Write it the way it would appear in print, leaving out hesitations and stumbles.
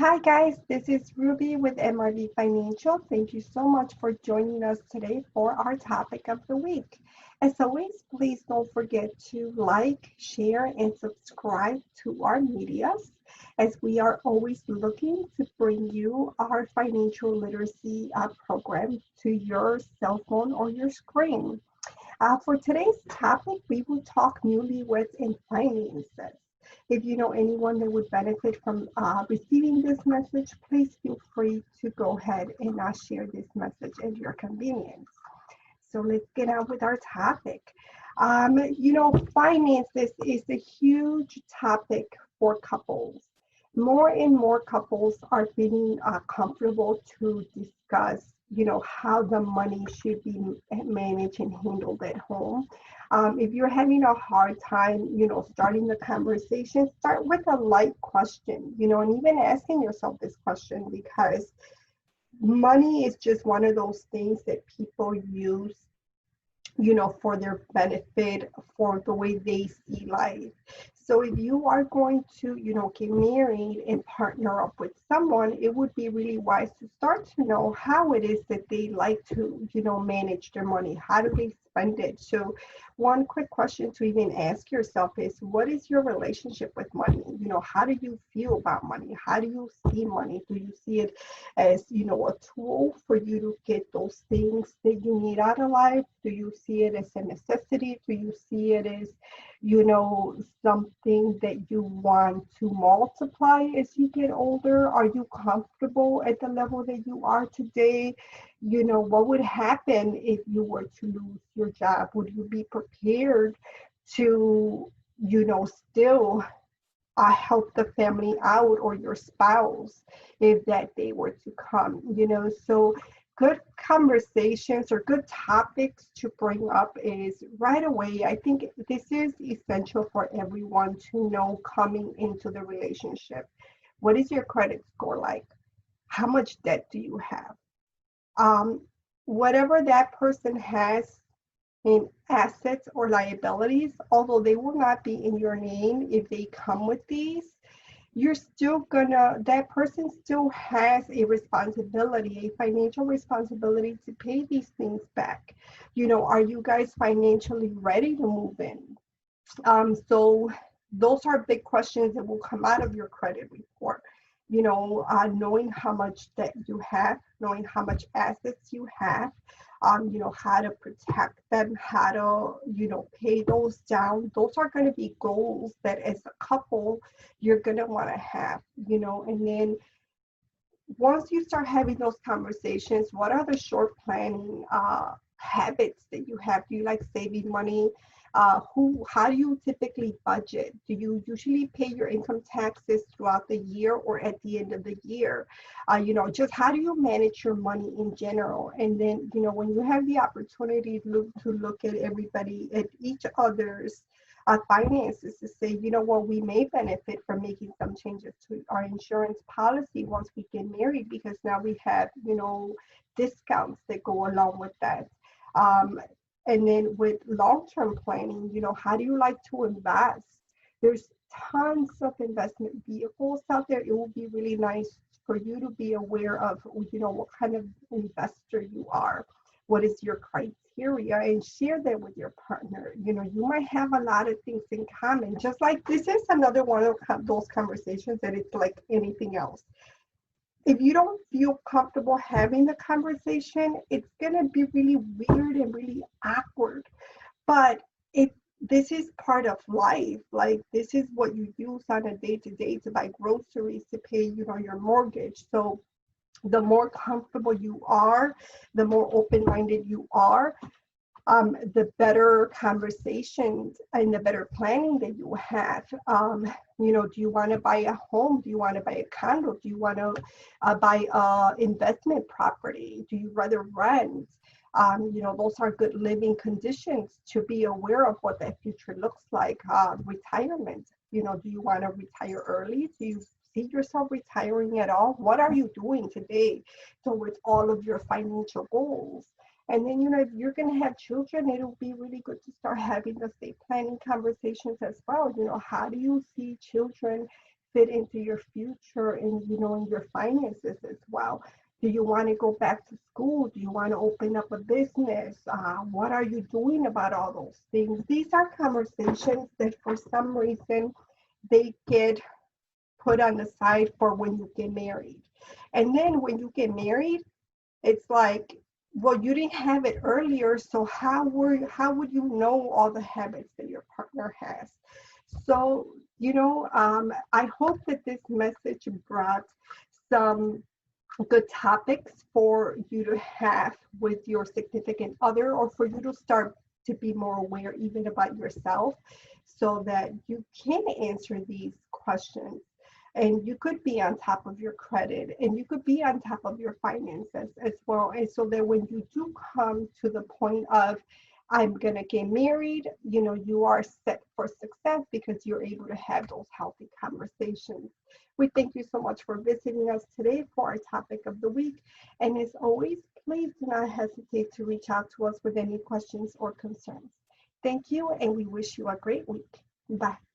Hi guys, this is Ruby with MRB Financial. Thank you so much for joining us today for our topic of the week. As always, please don't forget to like, share, and subscribe to our medias as we are always looking to bring you our financial literacy program to your cell phone or your screen. For today's topic, we will talk newlyweds and finances. If you know anyone that would benefit from receiving this message, please feel free to go ahead and share this message at your convenience. So let's get on with our topic. Finances is a huge topic for couples. More and more couples are feeling comfortable to discuss, how the money should be managed and handled at home. If you're having a hard time, starting the conversation, start with a light question, and even asking yourself this question because money is just one of those things that people use for their benefit, for the way they see life. So if you are going to, get married and partner up with someone, it would be really wise to start to know how it is that they like to, manage their money. How do they spend it? So one quick question to even ask yourself is, what is your relationship with money? How do you feel about money? How do you see money? Do you see it as, a tool for you to get those things that you need out of life? Do you see it as a necessity? Do you see it as, something that you want to multiply as you get older? Are you comfortable at the level that you are today? What would happen if you were to lose your job? Would you be prepared to, still help the family out or your spouse if that day were to come? So good conversations or good topics to bring up is right away. I think this is essential for everyone to know coming into the relationship. What is your credit score like? How much debt do you have? Whatever that person has in assets or liabilities, although they will not be in your name if they come with these, you're still that person still has a responsibility, a financial responsibility to pay these things back. Are you guys financially ready to move in? So those are big questions that will come out of your credit report. Knowing how much debt you have, knowing how much assets you have, how to protect them, how to, pay those down. Those are going to be goals that as a couple, you're going to want to have, and then once you start having those conversations, what are the short planning habits that you have? Do you like saving money? How do you typically budget? Do you usually pay your income taxes throughout the year or at the end of the year? Just how do you manage your money in general? And then, when you have the opportunity to look at everybody, at each other's finances, to say, what, we may benefit from making some changes to our insurance policy once we get married, because now we have, discounts that go along with that. And then with long-term planning, how do you like to invest? There's tons of investment vehicles out there. It will be really nice for you to be aware of, what kind of investor you are. What is your criteria, and share that with your partner. You might have a lot of things in common. Just like this is another one of those conversations that it's like anything else. If you don't feel comfortable having the conversation, it's going to be really weird and really awkward. But this is part of life. Like, this is what you use on a day-to-day to buy groceries, to pay, your mortgage. So the more comfortable you are, the more open-minded you are, the better conversations and the better planning that you have. Do you want to buy a home? Do you want to buy a condo? Do you want to buy investment property? Do you rather rent? Those are good living conditions to be aware of what that future looks like. Retirement, do you want to retire early? Do you see yourself retiring at all? What are you doing today towards all of your financial goals? And then, if you're going to have children, it'll be really good to start having the estate planning conversations as well. How do you see children fit into your future and, in your finances as well. Do you want to go back to school? Do you want to open up a business? What are you doing about all those things? These are conversations that for some reason they get put on the side for when you get married. And then when you get married, it's like, well, you didn't have it earlier, so how would you know all the habits that your partner has? So, I hope that this message brought some good topics for you to have with your significant other, or for you to start to be more aware even about yourself, so that you can answer these questions and you could be on top of your credit and you could be on top of your finances as well. And so that when you do come to the point of, I'm going to get married, you are set for success because you're able to have those healthy conversations. We thank you so much for visiting us today for our topic of the week. And as always, please do not hesitate to reach out to us with any questions or concerns. Thank you, and we wish you a great week. Bye.